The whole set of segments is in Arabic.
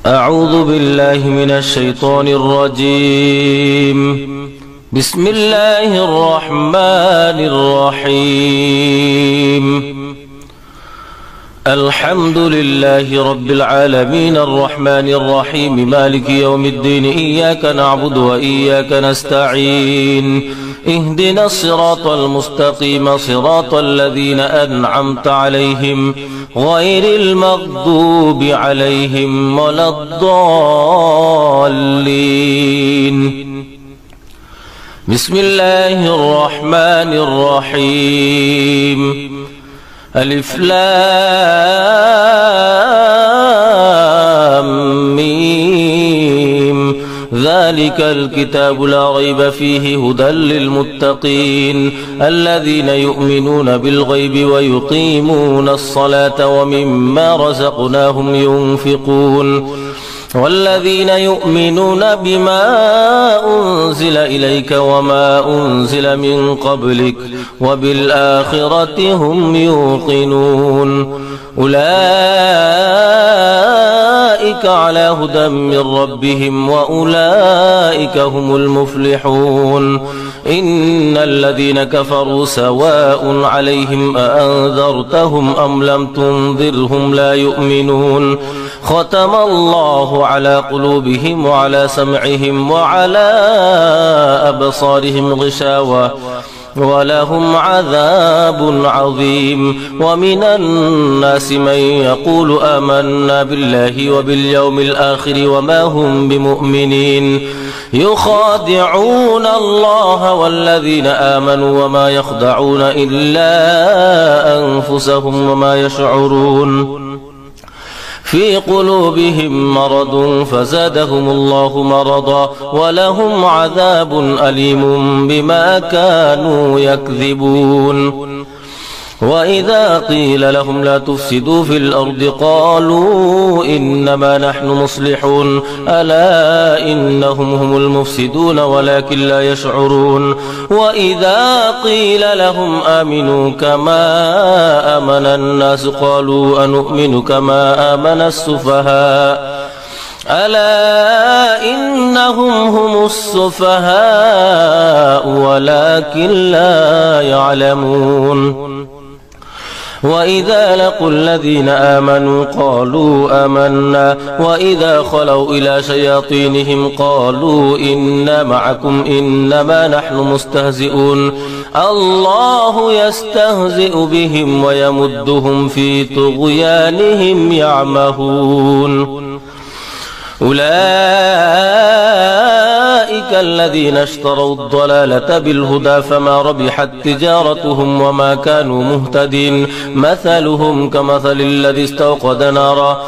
أعوذ بالله من الشيطان الرجيم. بسم الله الرحمن الرحيم. الحمد لله رب العالمين الرحمن الرحيم مالك يوم الدين. إياك نعبد وإياك نستعين. اهدنا الصراط المستقيم صراط الذين أنعمت عليهم غير المغضوب عليهم ولا الضالين. بسم الله الرحمن الرحيم. ألف لام ميم. ذلك الكتاب لا ريب فيه هدى للمتقين الذين يؤمنون بالغيب ويقيمون الصلاة ومما رزقناهم ينفقون والذين يؤمنون بما أنزل إليك وما أنزل من قبلك وبالآخرة هم يوقنون. أولئك على هدى من ربهم وأولئك هم المفلحون. إن الذين كفروا سواء عليهم أأنذرتهم أم لم تنذرهم لا يؤمنون. ختم الله على قلوبهم وعلى سمعهم وعلى أبصارهم غشاوة ولهم عذاب عظيم. ومن الناس من يقول آمنا بالله وباليوم الآخر وما هم بمؤمنين يخادعون الله والذين آمنوا وما يخدعون إلا أنفسهم وما يشعرون. في قلوبهم مرض فزادهم الله مرضا ولهم عذاب أليم بما كانوا يكذبون. وإذا قيل لهم لا تفسدوا في الأرض قالوا إنما نحن مصلحون ألا إنهم هم المفسدون ولكن لا يشعرون. وإذا قيل لهم آمنوا كما آمن الناس قالوا أنؤمن كما آمن السفهاء ألا إنهم هم السفهاء ولكن لا يعلمون. وإذا لقوا الذين آمنوا قالوا آمنا وإذا خلوا إلى شياطينهم قالوا إنا معكم إنما نحن مستهزئون. الله يستهزئ بهم ويمدهم في طغيانهم يعمهون. أولئك الذين اشتروا الضلالة بالهدى فما ربحت تجارتهم وما كانوا مهتدين. مثلهم كمثل الذي استوقد نارا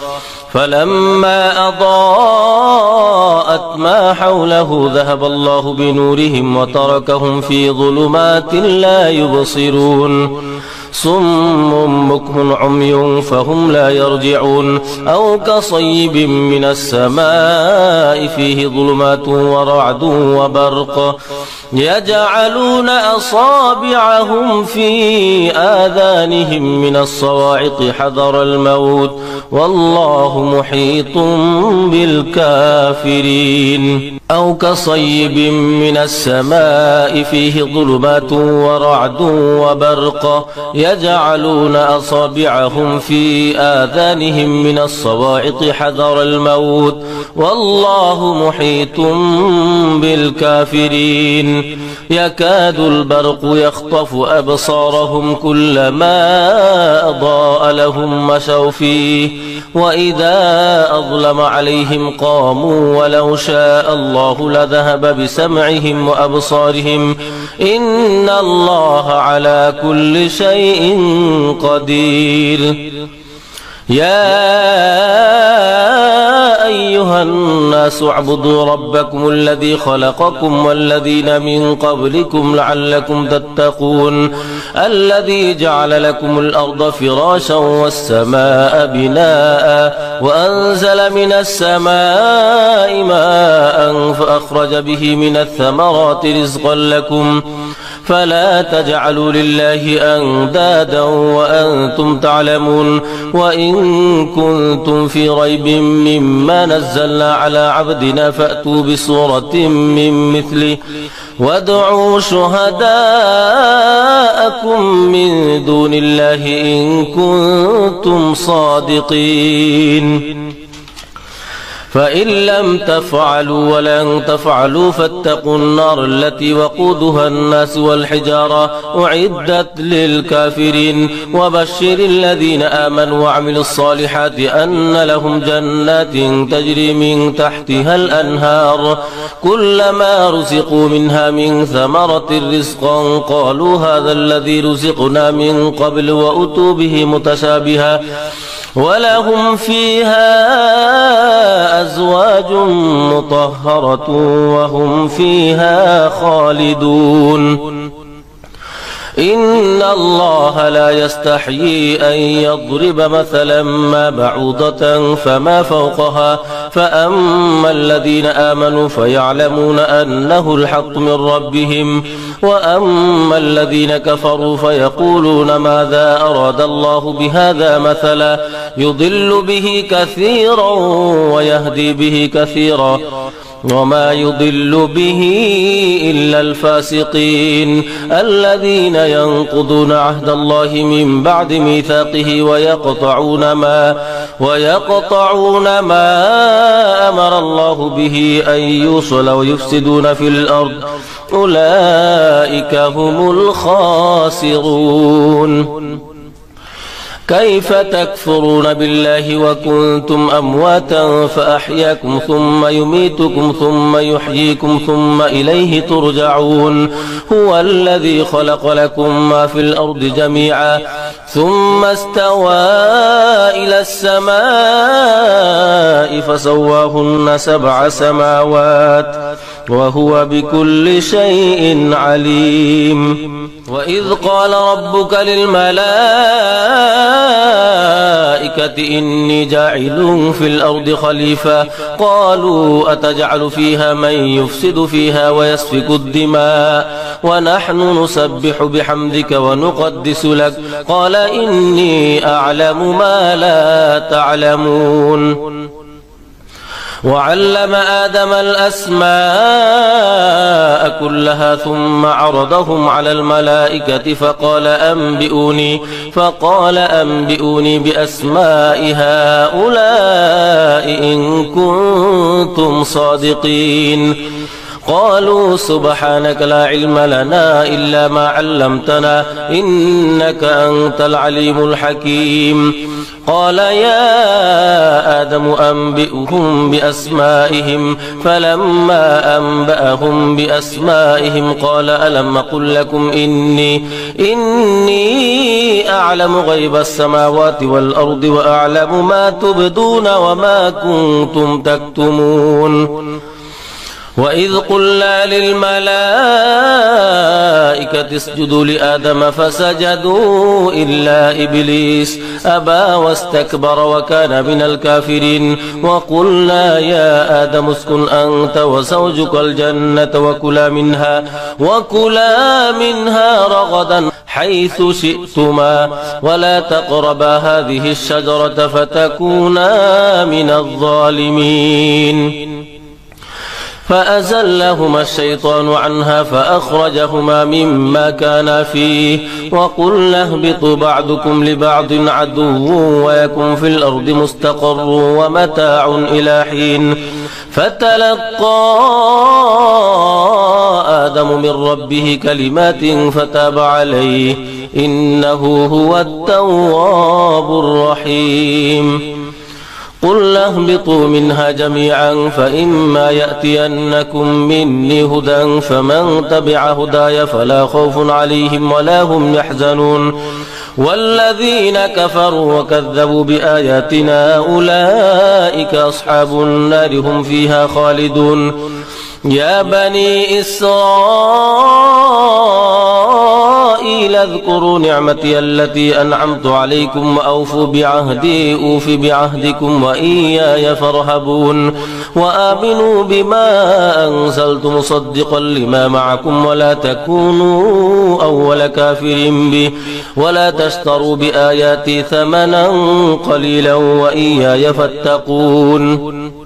فلما أضاءت ما حوله ذهب الله بنورهم وتركهم في ظلمات لا يبصرون. صم بكم عمي فهم لا يرجعون. أو كصيب من السماء فيه ظلمات ورعد وبرق يجعلون أصابعهم في آذانهم من الصواعق حذر الموت والله محيط بالكافرين. أو كصيب من السماء فيه ظلمات ورعد وبرق يجعلون أصابعهم في آذانهم من الصواعق حذر الموت والله محيط بالكافرين. يكاد البرق يخطف أبصارهم كلما أضاء لهم مشوا فيه وإذا أظلم عليهم قاموا ولو شاء الله لذهب بسمعهم وأبصارهم إن الله على كل شيء قدير. يا أيها الناس اعبدوا ربكم الذي خلقكم والذين من قبلكم لعلكم تتقون. الذي جعل لكم الأرض فراشا والسماء بناء وأنزل من السماء ماء فأخرج به من الثمرات رزقا لكم فلا تجعلوا لله أندادا وأنتم تعلمون وإن كنتم في ريب مما نزلنا على عبدنا فأتوا بسورة من مثله وادعوا شهداءكم من دون الله إن كنتم صادقين فإن لم تفعلوا ولن تفعلوا فاتقوا النار التي وقودها الناس والحجارة أعدت للكافرين وبشر الذين آمنوا وعملوا الصالحات أن لهم جنات تجري من تحتها الأنهار كلما رزقوا منها من ثمرة رزقا قالوا هذا الذي رزقنا من قبل وأتوا به متشابها ولهم فيها أزواج مطهرة وهم فيها خالدون إن الله لا يستحيي أن يضرب مثلا ما بعوضة فما فوقها فأما الذين آمنوا فيعلمون أنه الحق من ربهم وأما الذين كفروا فيقولون ماذا أراد الله بهذا مثلا يضل به كثيرا ويهدي به كثيرا وما يضل به إلا الفاسقين الذين ينقضون عهد الله من بعد ميثاقه ويقطعون ما أمر الله به أن يوصل ويفسدون في الأرض أولئك هم الخاسرون كيف تكفرون بالله وكنتم أمواتا فأحياكم ثم يميتكم ثم يحييكم ثم إليه ترجعون هو الذي خلق لكم ما في الأرض جميعا ثم استوى إلى السماء فسواهن 7 سماوات وهو بكل شيء عليم وإذ قال ربك للملائكة إني جاعل في الأرض خليفة قالوا أتجعل فيها من يفسد فيها ويسفك الدماء ونحن نسبح بحمدك ونقدس لك قال إني أعلم ما لا تعلمون وعلم آدم الأسماء كلها ثم عرضهم على الملائكة فقال أنبئوني بأسماء هؤلاء إن كنتم صادقين قالوا سبحانك لا علم لنا إلا ما علمتنا إنك أنت العليم الحكيم قال يا آدم أنبئهم بأسمائهم فلما أنبأهم بأسمائهم قال ألم أقل لكم إني أعلم غيب السماوات والأرض وأعلم ما تبدون وما كنتم تكتمون وإذ قلنا للملائكة اسجدوا لآدم فسجدوا إلا إبليس أبى واستكبر وكان من الكافرين وقلنا يا آدم اسكن أنت وزوجك الجنة وكلا منها رغدا حيث شئتما ولا تقربا هذه الشجرة فتكونا من الظالمين فأزلهما الشيطان عنها فأخرجهما مما كانا فيه وقلنا اهبطوا بعضكم لبعض عدو ويكن في الأرض مستقر ومتاع إلى حين فتلقى آدم من ربه كلمات فتاب عليه إنه هو التواب الرحيم قل اهبطوا منها جميعا فإما يأتينكم مني هدى فمن تبع هداي فلا خوف عليهم ولا هم يحزنون والذين كفروا وكذبوا بآياتنا أولئك أصحاب النار هم فيها خالدون يا بني إسرائيل إسرائيل اذكروا نعمتي التي أنعمت عليكم وأوفوا بعهدي أوف بعهدكم وإياي فارهبون وآمنوا بما أنزلت مصدقا لما معكم ولا تكونوا أول كافر به ولا تشتروا بآياتي ثمنا قليلا وإياي فاتقون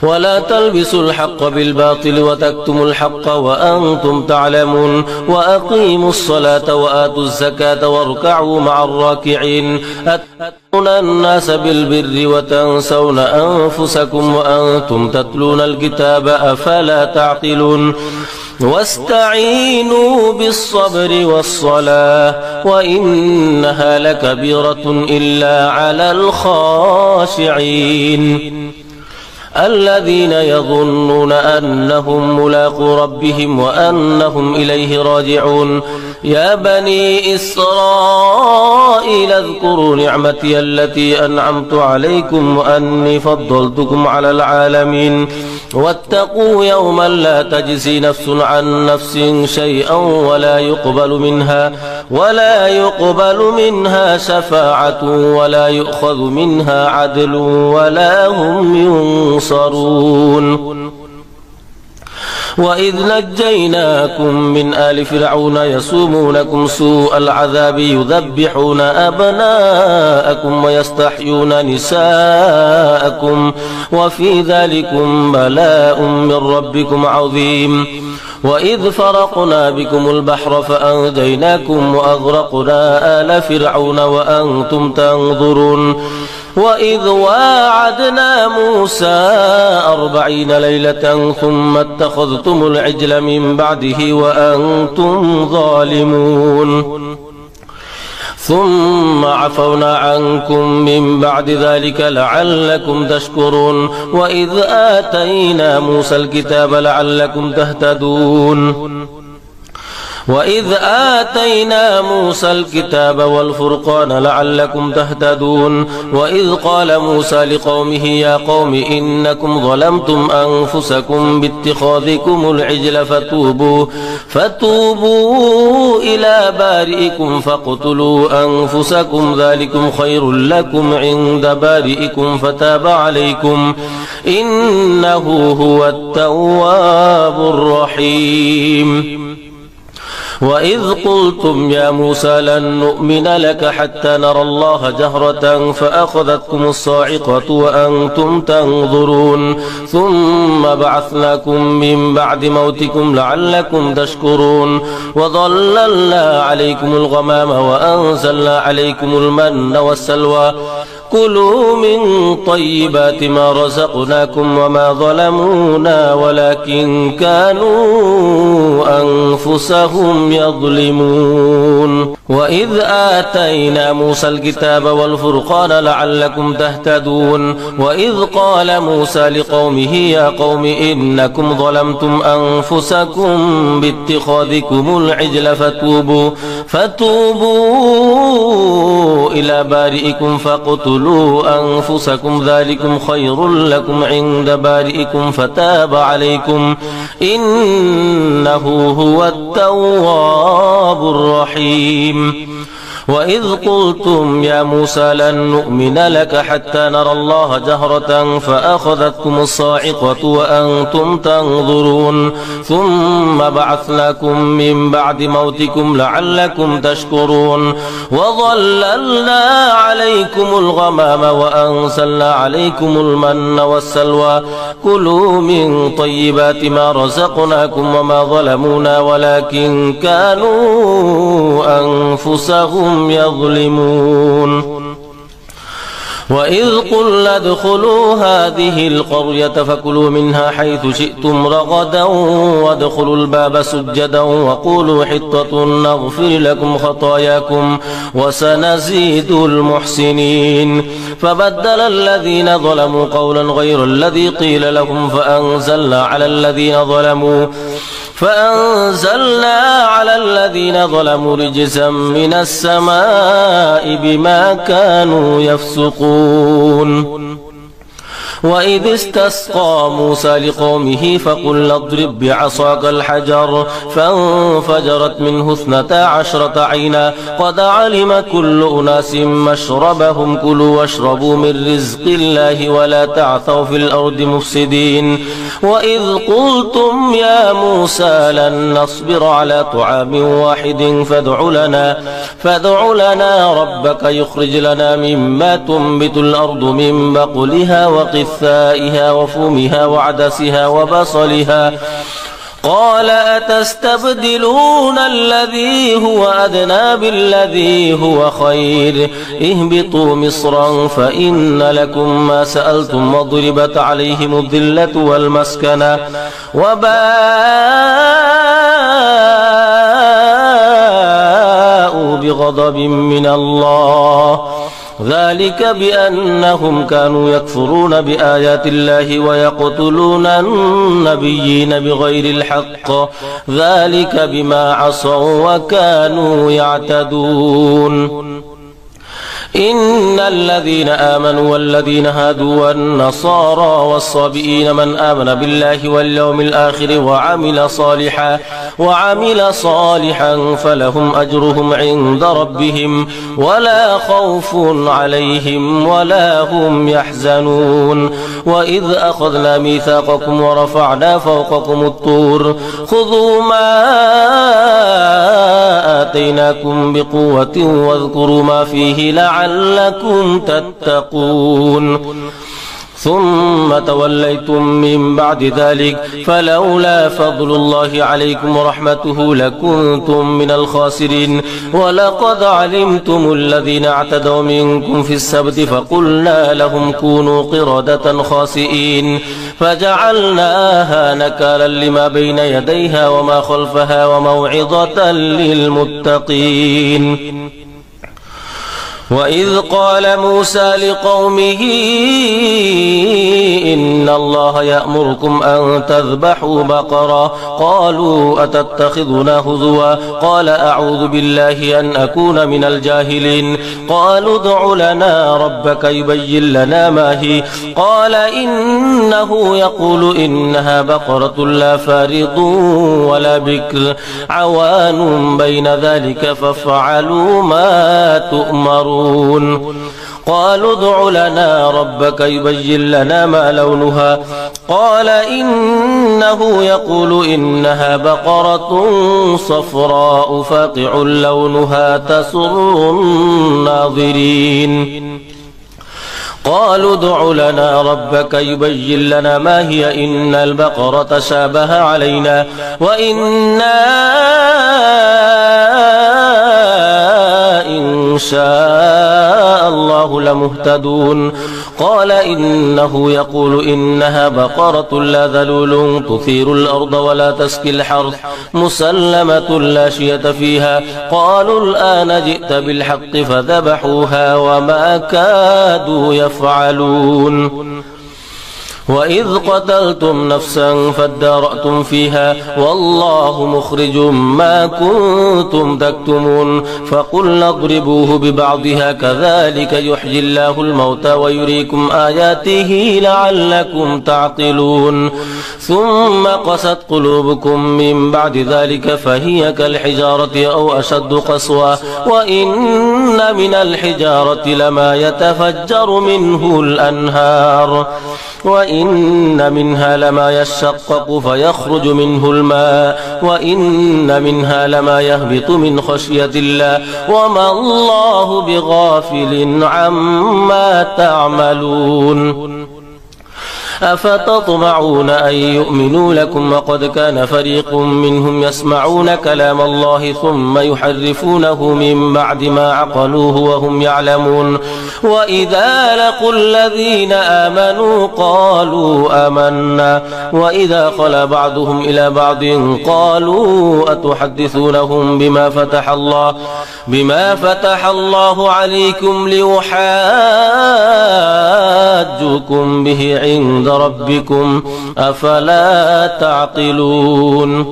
ولا تلبسوا الحق بالباطل وتكتموا الحق وأنتم تعلمون وأقيموا الصلاة وآتوا الزكاة واركعوا مع الراكعين أتأمرون الناس بالبر وتنسون أنفسكم وأنتم تتلون الكتاب أفلا تعقلون واستعينوا بالصبر والصلاة وإنها لكبيرة إلا على الخاشعين الذين يظنون أنهم ملاقو ربهم وأنهم إليه راجعون يا بني إسرائيل اذكروا نعمتي التي أنعمت عليكم وأني فضلتكم على العالمين واتقوا يوما لا تجزي نفس عن نفس شيئا ولا يقبل منها شفاعة ولا يؤخذ منها عدل ولا هم ينصرون وإذ نجيناكم من آل فرعون يسومونكم سوء العذاب يذبحون أبناءكم ويستحيون نساءكم وفي ذلكم بلاء من ربكم عظيم وإذ فرقنا بكم البحر فأنجيناكم وأغرقنا آل فرعون وأنتم تنظرون وإذ واعدنا موسى 40 ليلة ثم اتخذتم العجل من بعده وأنتم ظالمون ثم عفونا عنكم من بعد ذلك لعلكم تشكرون وإذ آتينا موسى الكتاب لعلكم تهتدون وإذ آتينا موسى الكتاب والفرقان لعلكم تهتدون وإذ قال موسى لقومه يا قوم إنكم ظلمتم أنفسكم باتخاذكم العجل فتوبوا إلى بارئكم فاقتلوا أنفسكم ذلكم خير لكم عند بارئكم فتاب عليكم إنه هو التواب الرحيم وإذ قلتم يا موسى لن نؤمن لك حتى نرى الله جهرة فأخذتكم الصاعقة وأنتم تنظرون ثم بعثناكم من بعد موتكم لعلكم تشكرون وظللنا عليكم الغمام وأنزلنا عليكم المن والسلوى كلوا من طيبات ما رزقناكم وما ظلمونا ولكن كانوا أنفسهم يظلمون وإذ آتينا موسى الكتاب والفرقان لعلكم تهتدون وإذ قال موسى لقومه يا قوم إنكم ظلمتم أنفسكم باتخاذكم العجل فتوبوا إلى بارئكم فاقتلوا أنفسكم ذلكم خير لكم عند بارئكم فتاب عليكم إنه هو التواب الرحيم وإذ قلتم يا موسى لن نؤمن لك حتى نرى الله جهرة فأخذتكم الصاعقة وأنتم تنظرون ثم بعثناكم من بعد موتكم لعلكم تشكرون وظللنا عليكم الغمام وأنزلنا عليكم المن والسلوى كلوا من طيبات ما رزقناكم وما ظلمونا ولكن كانوا أنفسهم يظلمون وإذ قلنا ادخلوا هذه القرية فكلوا منها حيث شئتم رغدا وادخلوا الباب سجدا وقولوا حطة نغفر لكم خطاياكم وسنزيد المحسنين فبدل الذين ظلموا قولا غير الذي قيل لهم فأنزلنا على الذين ظلموا رجزا من السماء بما كانوا يفسقون وإذ استسقى موسى لقومه فقلنا اضرب بعصاك الحجر فانفجرت منه 12 عينا قد علم كل أناس مشربهم كلوا واشربوا من رزق الله ولا تعثوا في الأرض مفسدين وإذ قلتم يا موسى لن نصبر على طعام واحد فادع لنا ربك يخرج لنا مما تنبت الأرض من بقلها وقثائها وفومها وعدسها وبصلها قال أتستبدلون الذي هو أدنى بالذي هو خير اهبطوا مصرا فإن لكم ما سألتم وضربت عليهم الذلة والمسكنة وباءوا بغضب من الله ذلك بأنهم كانوا يكفرون بآيات الله ويقتلون النبيين بغير الحق ذلك بما عصوا وكانوا يعتدون إن الذين آمنوا والذين هادوا والنصارى والصابئين من آمن بالله واليوم الآخر وعمل صالحا فلهم أجرهم عند ربهم ولا خوف عليهم ولا هم يحزنون وإذ أخذنا ميثاقكم ورفعنا فوقكم الطور خذوا ما آتيناكم بقوة واذكروا ما فيه لعلكم تتقون ثم توليتم من بعد ذلك فلولا فضل الله عليكم ورحمته لكنتم من الخاسرين ولقد علمتم الذين اعتدوا منكم في السبت فقلنا لهم كونوا قردة خاسئين فجعلناها نكالا لما بين يديها وما خلفها وموعظة للمتقين وإذ قال موسى لقومه إن الله يأمركم أن تذبحوا بقرة قالوا أتتخذنا هزوا قال أعوذ بالله أن أكون من الجاهلين قالوا ادع لنا ربك يبين لنا ما هي قال إنه يقول إنها بقرة لا فارض ولا بكر عوان بين ذلك فافعلوا ما تؤمرون قالوا ادع لنا ربك يبين لنا ما لونها قال إنه يقول إنها بقرة صفراء فاقع لونها تسر الناظرين قالوا ادع لنا ربك يبين لنا ما هي إن البقرة شابه علينا وإنا إن شاء الله لمهتدون قال إنه يقول إنها بقرة لا ذلول تثير الأرض ولا تسقي الحرث مسلمة لا شية فيها قالوا الآن جئت بالحق فذبحوها وما كادوا يفعلون وإذ قتلتم نفسا فادارأتم فيها والله مخرج ما كنتم تكتمون فقلنا اضربوه ببعضها كذلك يحيي الله الموتى ويريكم آياته لعلكم تعقلون ثم قست قلوبكم من بعد ذلك فهي كالحجارة أو أشد قسوة وإن من الحجارة لما يتفجر منه الأنهار وإن منها لما يشقق فيخرج منه الماء وإن منها لما يهبط من خشية الله وما الله بغافل عما تعملون أفتطمعون أن يؤمنوا لكم وقد كان فريق منهم يسمعون كلام الله ثم يحرفونه من بعد ما عقلوه وهم يعلمون وإذا لقوا الذين آمنوا قالوا آمنا وإذا خلا بعضهم إلى بعض قالوا أتحدثونهم بما فتح الله عليكم ليحاجوكم به عند ربكم أفلا تعقلون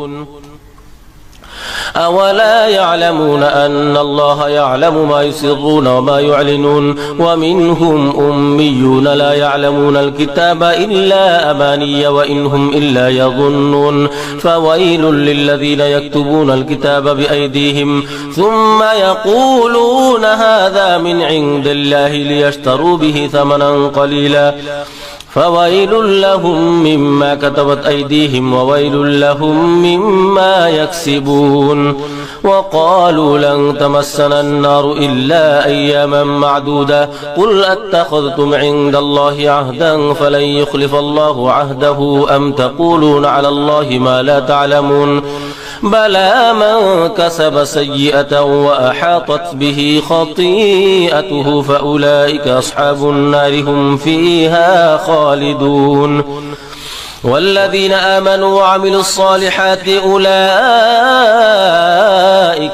أولا يعلمون أن الله يعلم ما يسرون وما يعلنون ومنهم أميون لا يعلمون الكتاب إلا أماني وإن هم إلا يظنون فويل للذين يكتبون الكتاب بأيديهم ثم يقولون هذا من عند الله ليشتروا به ثمنا قليلا فويل لهم مما كتبت أيديهم وويل لهم مما يكسبون وقالوا لن تمسنا النار إلا أياما معدودة قل أتخذتم عند الله عهدا فلن يخلف الله عهده أم تقولون على الله ما لا تعلمون بلى من كسب سيئة وأحاطت به خطيئته فأولئك أصحاب النار هم فيها خالدون والذين آمنوا وعملوا الصالحات أولئك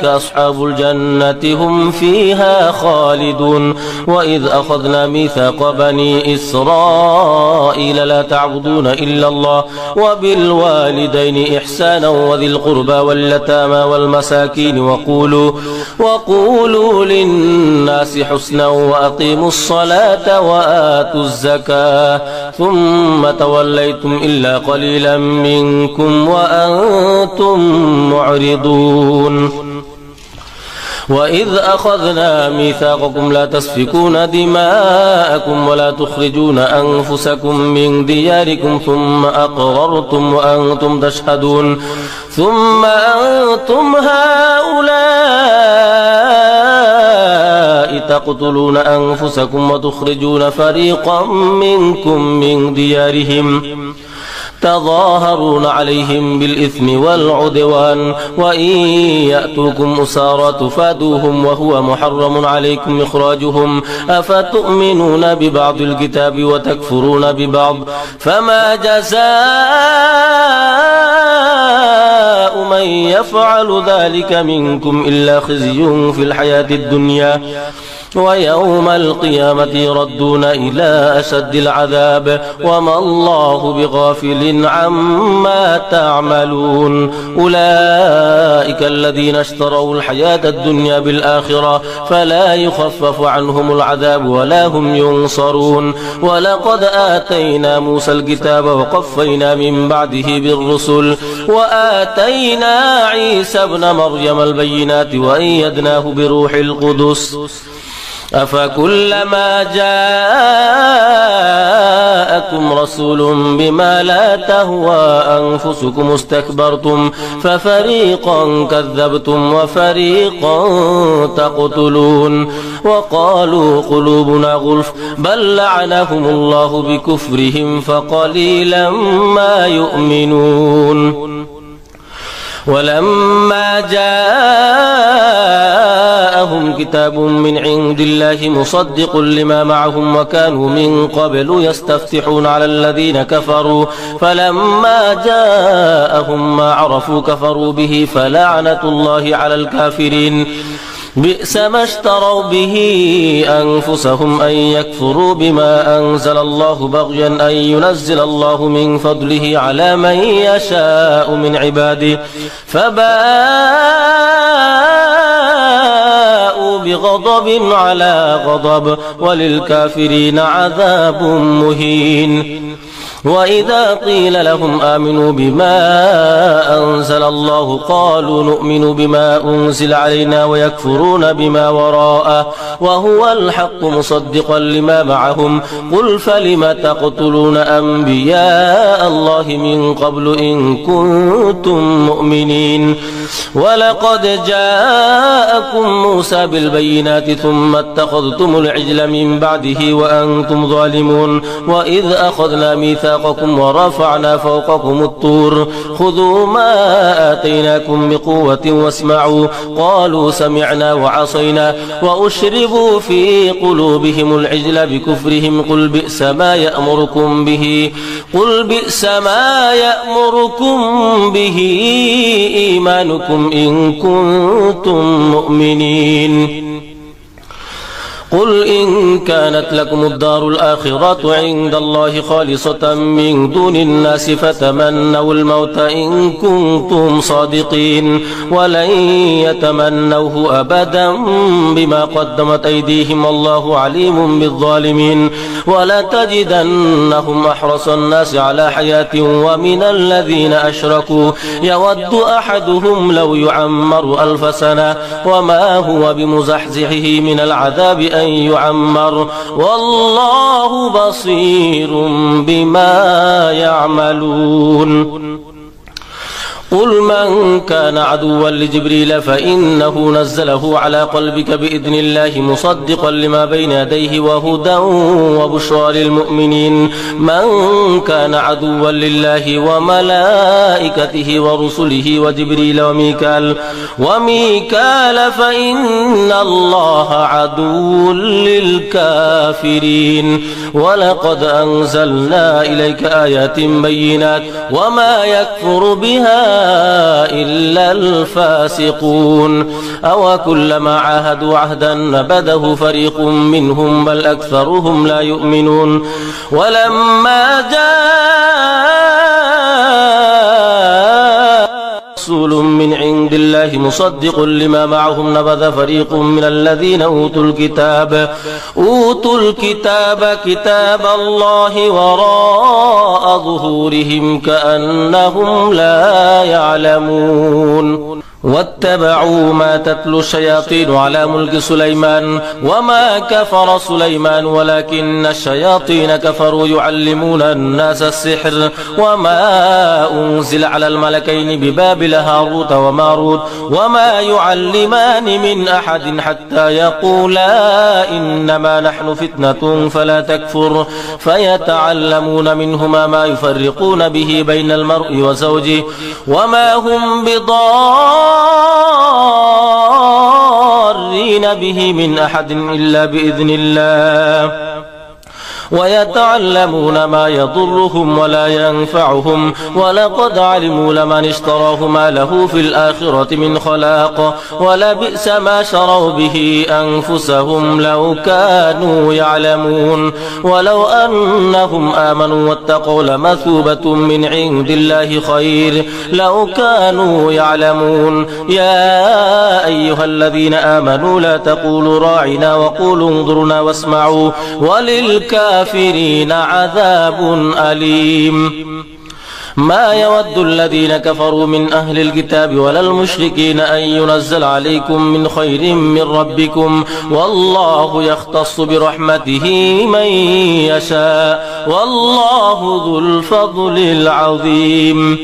أصحاب الجنة هم فيها خالدون وإذ أخذنا ميثاق بني إسرائيل لا تعبدون إلا الله وبالوالدين إحسانا وذي القربى واليتامى والمساكين وقولوا للناس حسنا وأقيموا الصلاة وآتوا الزكاة ثم توليتم إلا قليلا منكم وأنتم معرضون وإذ أخذنا ميثاقكم لا تسفكون دماءكم ولا تخرجون أنفسكم من دياركم ثم أقررتم وأنتم تشهدون ثم أنتم هؤلاء تقتلون أنفسكم وتخرجون فريقا منكم من ديارهم تظاهرون عليهم بالإثم والعدوان وإن يأتوكم أسارى تفادوهم وهو محرم عليكم إخراجهم أفتؤمنون ببعض الكتاب وتكفرون ببعض فما جزاء من يفعل ذلك منكم إلا خزي في الحياة الدنيا ويوم القيامة يردون إلى أشد العذاب وما الله بغافل عما تعملون أولئك الذين اشتروا الحياة الدنيا بالآخرة فلا يخفف عنهم العذاب ولا هم ينصرون ولقد آتينا موسى الكتاب وقفينا من بعده بالرسل وآتينا عيسى ابن مريم البينات وأيدناه بروح القدس أفكلما جاءكم رسول بما لا تهوى أنفسكم استكبرتم ففريقا كذبتم وفريقا تقتلون وقالوا قلوبنا غلف بل لعنهم الله بكفرهم فقليلا ما يؤمنون ولما جاءهم كتاب من عند الله مصدق لما معهم وكانوا من قبل يستفتحون على الذين كفروا فلما جاءهم ما عرفوا كفروا به فلعنة الله على الكافرين بئس ما اشتروا به أنفسهم أن يكفروا بما أنزل الله بغيا أن ينزل الله من فضله على من يشاء من عباده فباءوا بغضب على غضب وللكافرين عذاب مهين وإذا قيل لهم آمنوا بما أنزل الله قالوا نؤمن بما أنزل علينا ويكفرون بما وراءه وهو الحق مصدقا لما معهم قل فلم تقتلون أنبياء الله من قبل إن كنتم مؤمنين ولقد جاءكم موسى بالبينات ثم اتخذتم العجل من بعده وأنتم ظالمون وإذ أخذنا ميثاقكم ورفعنا فوقكم الطور خذوا ما آتيناكم بقوة واسمعوا قالوا سمعنا وعصينا وأشربوا في قلوبهم العجل بكفرهم قل بئس ما يأمركم به إيمانكم إن كنتم مؤمنين قل إن كانت لكم الدار الآخرة عند الله خالصة من دون الناس فتمنوا الموت إن كنتم صادقين ولن يتمنوه أبدا بما قدمت أيديهم والله عليم بالظالمين ولتجدنهم أحرص الناس على حياة ومن الذين أشركوا يود أحدهم لو يعمر 1000 سنة وما هو بمزحزحه من العذاب أن يعمر والله بصير بما يعملون قل من كان عدوا لجبريل فإنه نزله على قلبك بإذن الله مصدقا لما بين يديه وهدى وبشرى للمؤمنين من كان عدوا لله وملائكته ورسله وجبريل وميكال فإن الله عدو للكافرين ولقد أنزلنا إليك آيات بينات وما يكفر بها إلا الفاسقون أو كلما عاهدوا عهدا نبذه فريق منهم بل أكثرهم لا يؤمنون ولما جاء رسول من عند الله مصدق لما معهم نبذ فريق من الذين أوتوا الكتاب كتاب الله وراء ظهورهم كأنهم لا يعلمون واتبعوا ما تتلو الشياطين على ملك سليمان وما كفر سليمان ولكن الشياطين كفروا يعلمون الناس السحر وما أنزل على الملكين ببابل هاروت وماروت وما يعلمان من أحد حتى يقولا إنما نحن فتنة فلا تكفر فيتعلمون منهما ما يفرقون به بين المرء وزوجه وما هم ضارين به من أحد إلا بإذن الله ويتعلمون ما يضرهم ولا ينفعهم ولقد علموا لمن اشتراه ما له في الآخرة من خلاق ولبئس ما شروا به أنفسهم لو كانوا يعلمون ولو أنهم آمنوا واتقوا لمثوبة من عند الله خير لو كانوا يعلمون يا أيها الذين آمنوا لا تقولوا راعنا وقولوا انظرنا واسمعوا وللكافرين عذاب أليم ما يود الذين كفروا من أهل الكتاب ولا المشركين أن ينزل عليكم من خير من ربكم والله يختص برحمته من يشاء والله ذو الفضل العظيم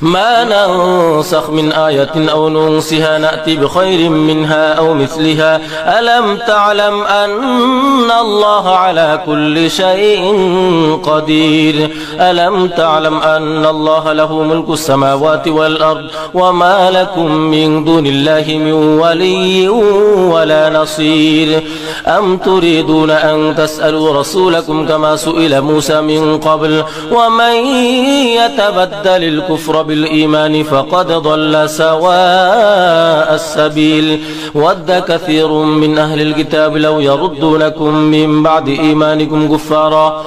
ما ننسخ من آية أو ننسها نأتي بخير منها أو مثلها ألم تعلم أن الله على كل شيء قدير ألم تعلم أن الله له ملك السماوات والأرض وما لكم من دون الله من ولي ولا نصير أم تريدون أن تسألوا رسولكم كما سئل موسى من قبل ومن يتبدل الكفر بالإيمان فقد ضل سواء السبيل ود كثير من أهل الكتاب لو يردونكم من بعد إيمانكم كفارا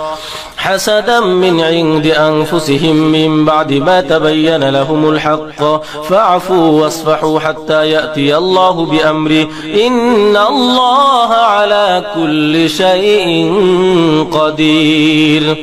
حسدا من عند أنفسهم من بعد ما تبين لهم الحق فاعفوا واصفحوا حتى يأتي الله بأمره إن الله على كل شيء قدير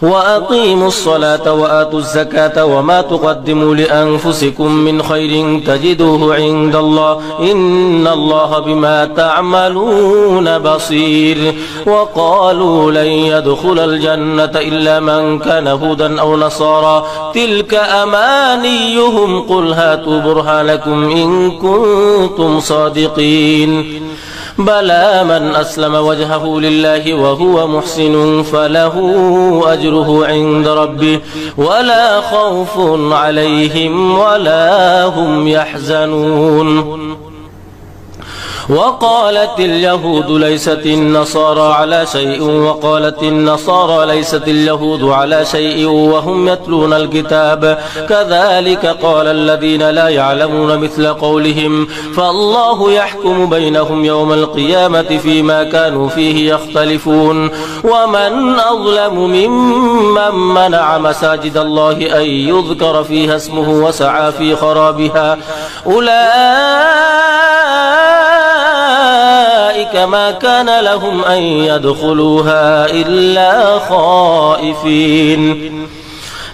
وأقيموا الصلاة وآتوا الزكاة وما تقدموا لأنفسكم من خير تجدوه عند الله إن الله بما تعملون بصير وقالوا لن يدخل الجنة إلا من كان هودا أو نصارى تلك أمانيهم قل هاتوا برهانكم إن كنتم صادقين بلى من أسلم وجهه لله وهو محسن فله أجره عند ربه ولا خوف عليهم ولا هم يحزنون وقالت اليهود ليست النصارى على شيء وقالت النصارى ليست اليهود على شيء وهم يتلون الكتاب كذلك قال الذين لا يعلمون مثل قولهم فالله يحكم بينهم يوم القيامة فيما كانوا فيه يختلفون ومن أظلم ممن منع مساجد الله أن يذكر فيها اسمه وسعى في خرابها أولئك ما كان لهم أن يدخلوها إلا خائفين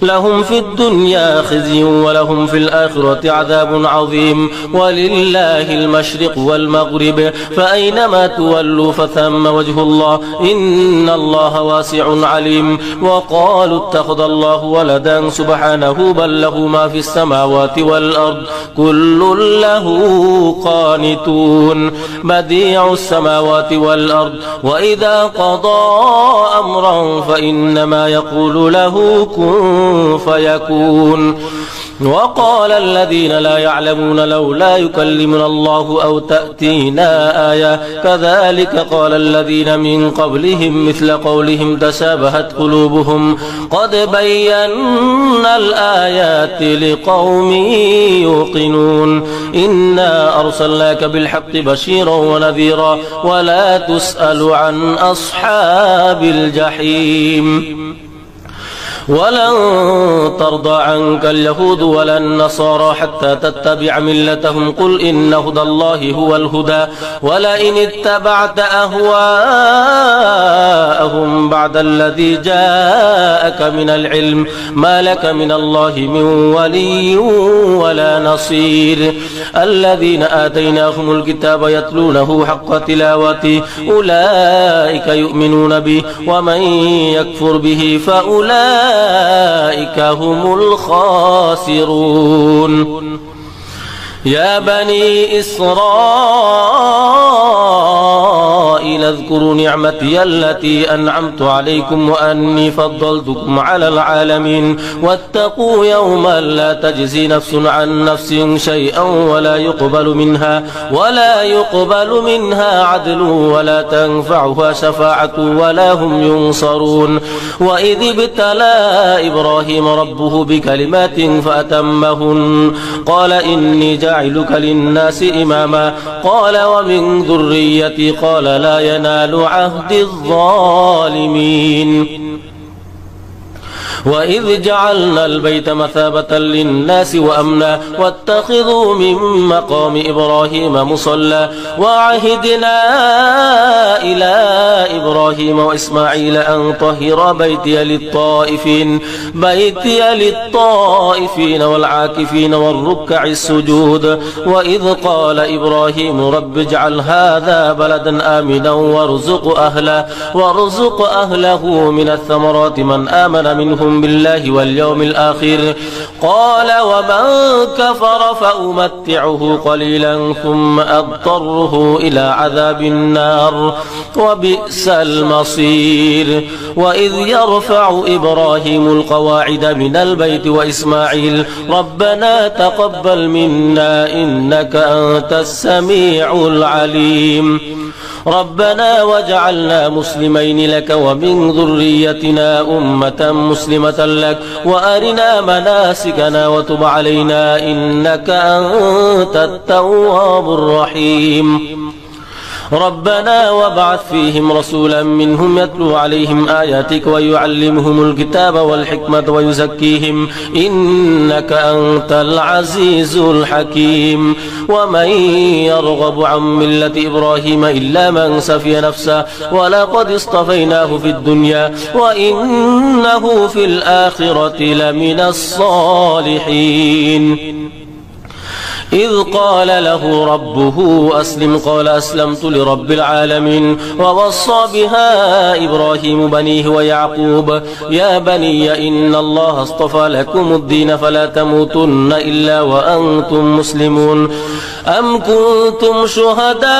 لهم في الدنيا خزي ولهم في الآخرة عذاب عظيم ولله المشرق والمغرب فأينما تولوا فثم وجه الله إن الله واسع عليم وقالوا اتخذ الله ولدا سبحانه بل له ما في السماوات والأرض كل له قانتون بديع السماوات والأرض وإذا قضى أمرا فإنما يقول له كن فيكون وقال الذين لا يعلمون لولا يكلمنا الله أو تأتينا آية كذلك قال الذين من قبلهم مثل قولهم تشابهت قلوبهم قد بينا الآيات لقوم يوقنون إنا أرسلناك بالحق بشيرا ونذيرا ولا تسأل عن أصحاب الجحيم ولن ترضى عنك اليهود ولا النصارى حتى تتبع ملتهم قل إن هدى الله هو الهدى ولئن اتبعت أهواءهم بعد الذي جاءك من العلم ما لك من الله من ولي ولا نصير الذين آتيناهم الكتاب يتلونه حق تلاوته أولئك يؤمنون به ومن يكفر به فأولئك هم الخاسرون يا بني إسرائيل اذكروا نعمتي التي أنعمت عليكم وأني فضلتكم على العالمين واتقوا يوما لا تجزي نفس عن نفس شيئا ولا يقبل منها عدل ولا تنفعها شفاعة ولا هم ينصرون وإذ ابتلى إبراهيم ربه بكلمات فأتمهن قال إني جاعلك للناس إماما قال ومن ذريتي قال لا ينال عهد الظالمين وإذ جعلنا البيت مثابة للناس وأمنا واتخذوا من مقام إبراهيم مصلى وعهدنا إلى إبراهيم وإسماعيل أن طهر بيتي للطائفين والعاكفين والركع السجود وإذ قال إبراهيم رب اجعل هذا بلدا آمنا وارزق أهله من الثمرات من آمن منهم بالله واليوم الآخر قال ومن كفر فأمتعه قليلا ثم أضطره إلى عذاب النار وبئس المصير وإذ يرفع إبراهيم القواعد من البيت وإسماعيل ربنا تقبل منا إنك أنت السميع العليم ربنا واجعلنا مسلمين لك ومن ذريتنا أمة مسلمة لك وأرنا مناسكنا وتب علينا إنك أنت التواب الرحيم ربنا وابعث فيهم رسولا منهم يتلو عليهم آياتك ويعلمهم الكتاب والحكمة ويزكيهم إنك أنت العزيز الحكيم ومن يرغب عن ملة إبراهيم إلا من سفي نفسه ولقد اصطفيناه في الدنيا وإنه في الآخرة لمن الصالحين إذ قال له ربه أسلم قال أسلمت لرب العالمين ووصى بها إبراهيم بنيه ويعقوب يا بني إن الله اصطفى لكم الدين فلا تموتن إلا وأنتم مسلمون أم كنتم شهداء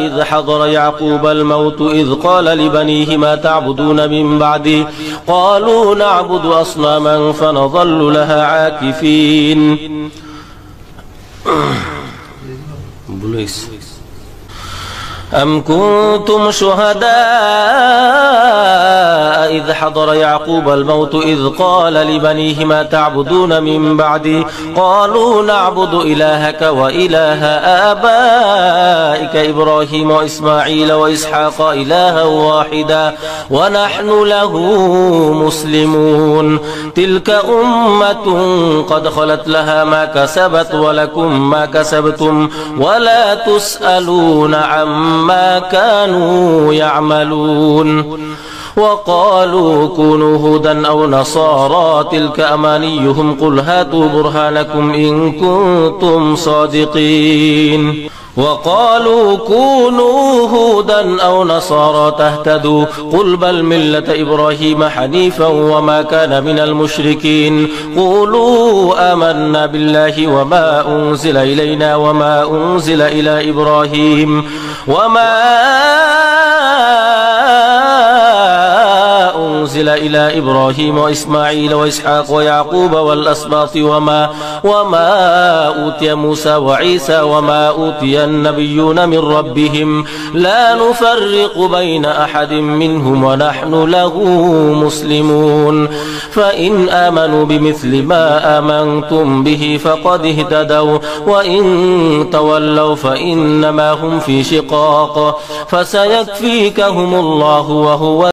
إذ حضر يعقوب الموت إذ قال لبنيه ما تعبدون من بعدي قالوا نعبد أصناما فنظل لها عاكفين أم كنتم شهداء إذ حضر يعقوب الموت إذ قال لبنيه ما تعبدون من بعدي قالوا نعبد إلهك وإله آبائك إبراهيم وإسماعيل وإسحاق إلها واحدا ونحن له مسلمون تلك أمة قد خلت لها ما كسبت ولكم ما كسبتم ولا تسألون عما كانوا يعملون وقالوا كونوا هودا أو نصارى تلك أمانيهم قل هاتوا برهانكم إن كنتم صادقين وقالوا كونوا هودا أو نصارى تهتدوا قل بل ملة إبراهيم حنيفا وما كان من المشركين قولوا آمنا بالله وما أنزل إلينا وما أنزل إلى إبراهيم أنزل إلى إبراهيم وإسماعيل وإسحاق ويعقوب والأسباط وما أوتي موسى وعيسى وما أوتي النبيون من ربهم لا نفرق بين أحد منهم ونحن له مسلمون فإن آمنوا بمثل ما آمنتم به فقد اهتدوا وإن تولوا فإنما هم في شقاق فسيكفيكهم الله وهو